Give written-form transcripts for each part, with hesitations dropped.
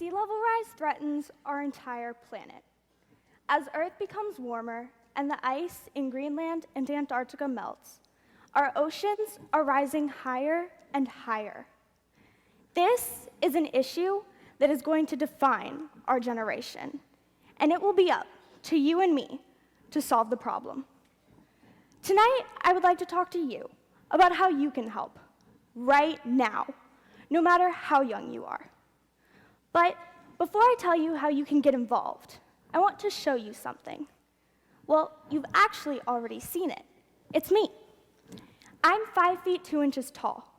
Sea level rise threatens our entire planet. As Earth becomes warmer and the ice in Greenland and Antarctica melts, our oceans are rising higher and higher. This is an issue that is going to define our generation, and it will be up to you and me to solve the problem. Tonight, I would like to talk to you about how you can help right now, no matter how young you are. But before I tell you how you can get involved, I want to show you something. Well, you've actually already seen it. It's me. I'm 5 feet 2 inches tall.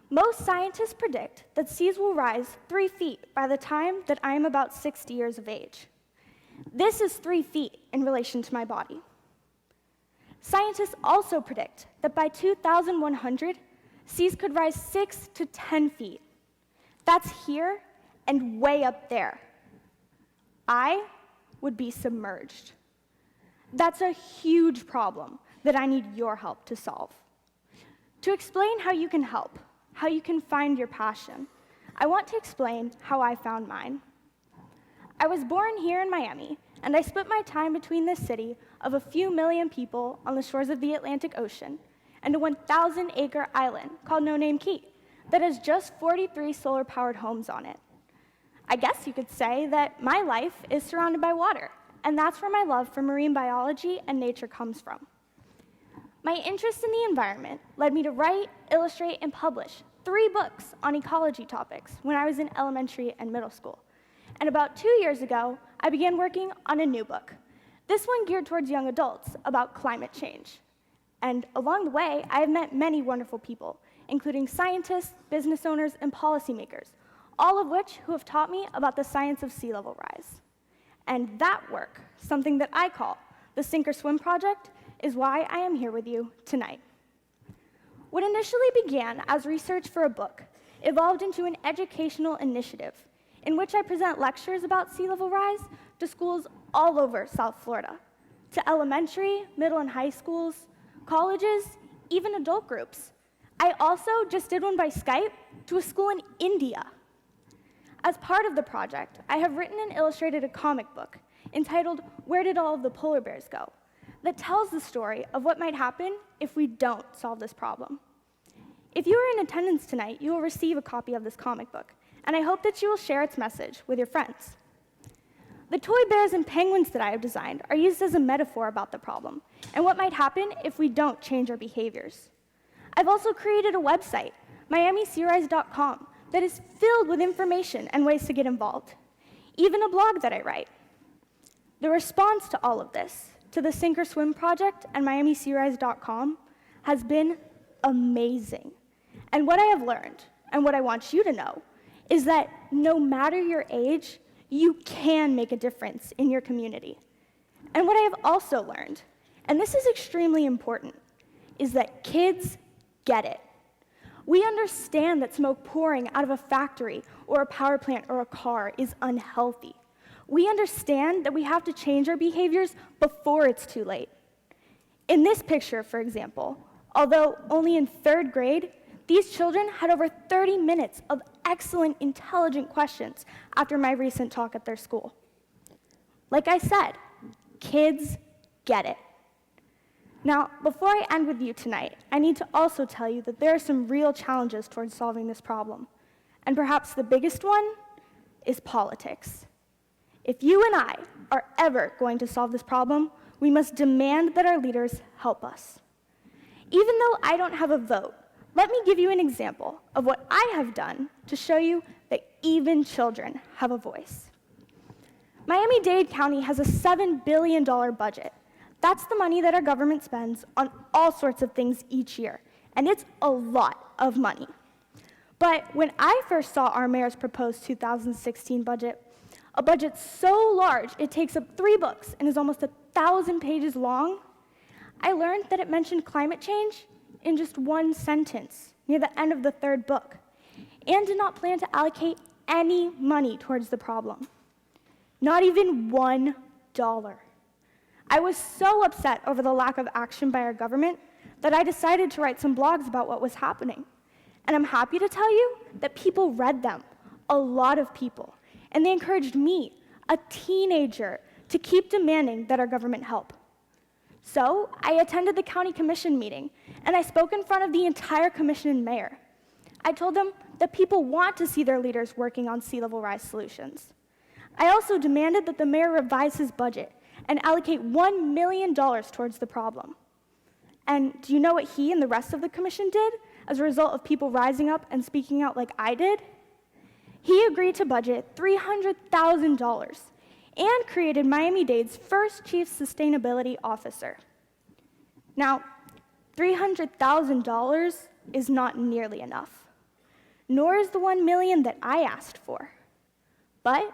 Most scientists predict that seas will rise 3 feet by the time that I am about 60 years of age. This is 3 feet in relation to my body. Scientists also predict that by 2100, seas could rise 6 to 10 feet. That's here and way up there. I would be submerged. That's a huge problem that I need your help to solve. To explain how you can help, how you can find your passion, I want to explain how I found mine. I was born here in Miami, and I split my time between this city of a few million people on the shores of the Atlantic Ocean and a 1,000-acre island called No Name Key that has just 43 solar-powered homes on it. I guess you could say that my life is surrounded by water, and that's where my love for marine biology and nature comes from. My interest in the environment led me to write, illustrate, and publish 3 books on ecology topics when I was in elementary and middle school. And about 2 years ago, I began working on a new book, this one geared towards young adults about climate change. And along the way, I have met many wonderful people, including scientists, business owners, and policymakers, all of which who have taught me about the science of sea level rise. And that work, something that I call the Sink or Swim Project, is why I am here with you tonight. What initially began as research for a book evolved into an educational initiative in which I present lectures about sea level rise to schools all over South Florida, to elementary, middle, and high schools, colleges, even adult groups. I also just did one by Skype to a school in India. As part of the project, I have written and illustrated a comic book entitled Where Did All of the Polar Bears Go? That tells the story of what might happen if we don't solve this problem. If you are in attendance tonight, you will receive a copy of this comic book, and I hope that you will share its message with your friends. The toy bears and penguins that I have designed are used as a metaphor about the problem and what might happen if we don't change our behaviors. I've also created a website, miamisearise.com, that is filled with information and ways to get involved, even a blog that I write. The response to all of this, to the Sink or Swim Project and miamisearise.com, has been amazing. And what I have learned, and what I want you to know, is that no matter your age, you can make a difference in your community. And what I have also learned, and this is extremely important, is that kids get it. We understand that smoke pouring out of a factory or a power plant or a car is unhealthy. We understand that we have to change our behaviors before it's too late. In this picture, for example, although only in 3rd grade, these children had over 30 minutes of excellent, intelligent questions after my recent talk at their school. Like I said, kids get it. Now, before I end with you tonight, I need to also tell you that there are some real challenges towards solving this problem. And perhaps the biggest one is politics. If you and I are ever going to solve this problem, we must demand that our leaders help us. Even though I don't have a vote, let me give you an example of what I have done to show you that even children have a voice. Miami-Dade County has a $7 billion budget. That's the money that our government spends on all sorts of things each year, and it's a lot of money. But when I first saw our mayor's proposed 2016 budget, a budget so large it takes up 3 books and is almost 1,000 pages long, I learned that it mentioned climate change in just 1 sentence near the end of the 3rd book, and did not plan to allocate any money towards the problem. Not even $1. I was so upset over the lack of action by our government that I decided to write some blogs about what was happening. And I'm happy to tell you that people read them, a lot of people. and they encouraged me, a teenager, to keep demanding that our government help. So I attended the county commission meeting, and I spoke in front of the entire commission and mayor. I told them that people want to see their leaders working on sea level rise solutions. I also demanded that the mayor revise his budget and allocate $1 million towards the problem. And do you know what he and the rest of the commission did as a result of people rising up and speaking out like I did? He agreed to budget $300,000 and created Miami-Dade's first chief sustainability officer. Now, $300,000 is not nearly enough, nor is the $1 million that I asked for. But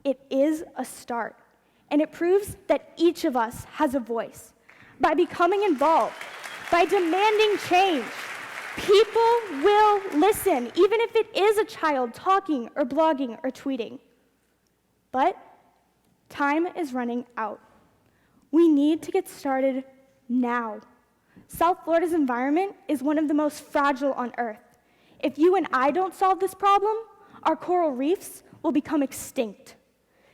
it is a start, and it proves that each of us has a voice. By becoming involved, by demanding change, people will listen, even if it is a child talking or blogging or tweeting. But time is running out. We need to get started now. South Florida's environment is one of the most fragile on Earth. If you and I don't solve this problem, our coral reefs will become extinct.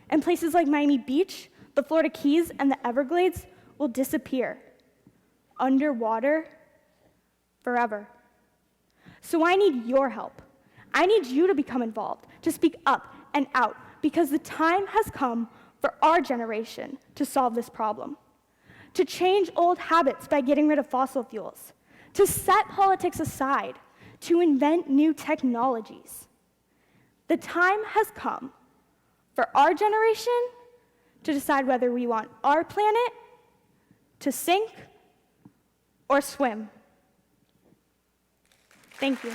And places like Miami Beach, the Florida Keys, and the Everglades will disappear underwater forever. So I need your help. I need you to become involved, to speak up and out, because the time has come for our generation to solve this problem, to change old habits by getting rid of fossil fuels, to set politics aside, to invent new technologies. The time has come for our generation to decide whether we want our planet to sink or swim. Thank you.